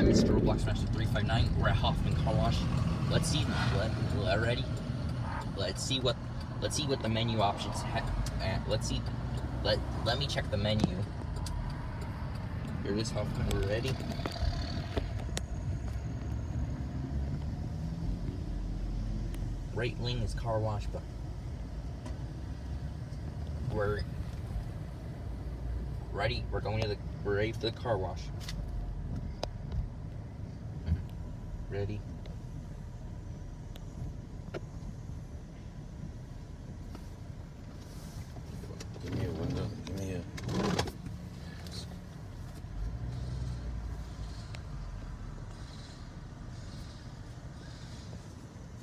I'm Mr. Roblox Master 359. We're at Hoffman Car Wash. Let's see. Ready? Let's see what the menu options have. Let's see. Let me check the menu. Here it is, Hoffman. We're ready. Right lane is car wash, but we're ready. We're ready for the car wash. Ready? Give me a window. Give me a.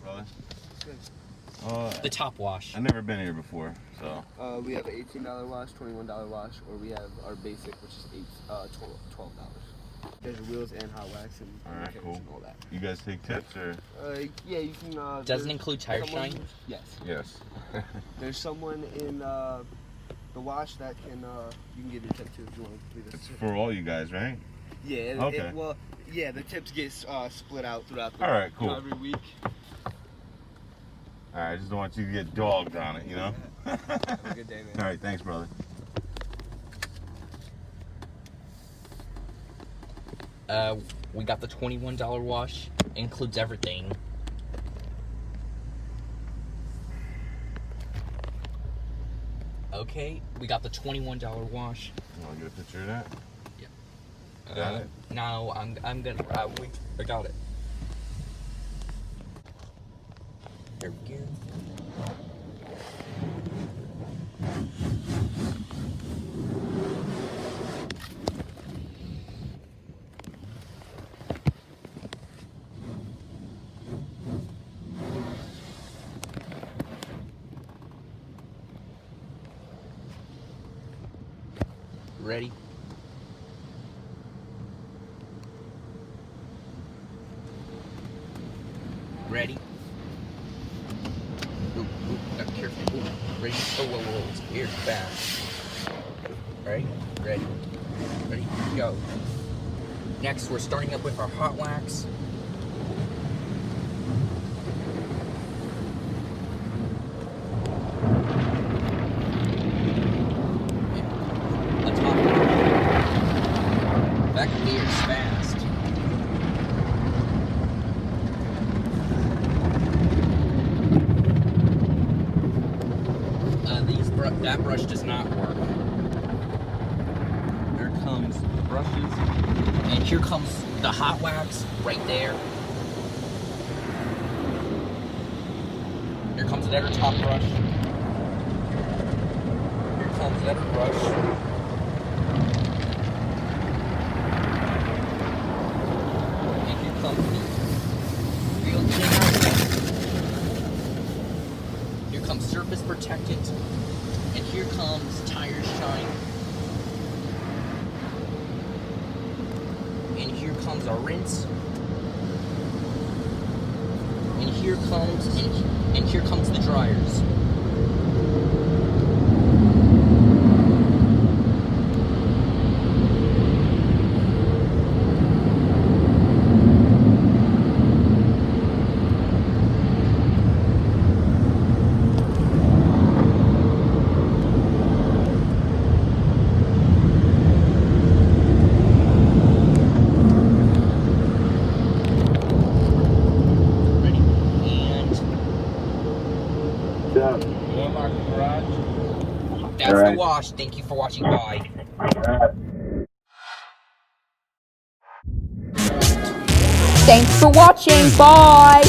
Brother? The top wash. I've never been here before, so. We have an $18 wash, $21 wash, or we have our basic, which is $12. There's wheels and hot wax and Alright, cool. and all that. You guys take tips or? Yeah, you can. Doesn't include tire shine? Yes. Yes. There's someone in the wash that can you can give your tip to if you want to leave us. It's for all you guys, right? Yeah. Okay. Well, yeah, the tips get split out throughout the. Alright, cool. Every week. Alright, I just don't want you to get dogged on it, you know? Have a good day, man. Alright, thanks, brother. We got the $21 wash. Includes everything. Okay, we got the $21 wash. You want to get a picture of that? Yeah. Got it? No, I'm gonna. I got it. There we go. Ready? Ready? Ooh, careful. Ooh, ready? Oh, whoa, it's weird, fast. Ready? Ready? Ready? Go. Next, we're starting up with our hot wax. Back gear's fast. That brush does not work. Here comes the brushes, and here comes the hot wax right there. Here comes another top brush. Here comes another brush. Real cleaner. Here comes surface protectant, and here comes tire shine, and here comes our rinse, and here comes the dryers. That's the wash. Thank you for watching. Bye. Thanks for watching. Bye.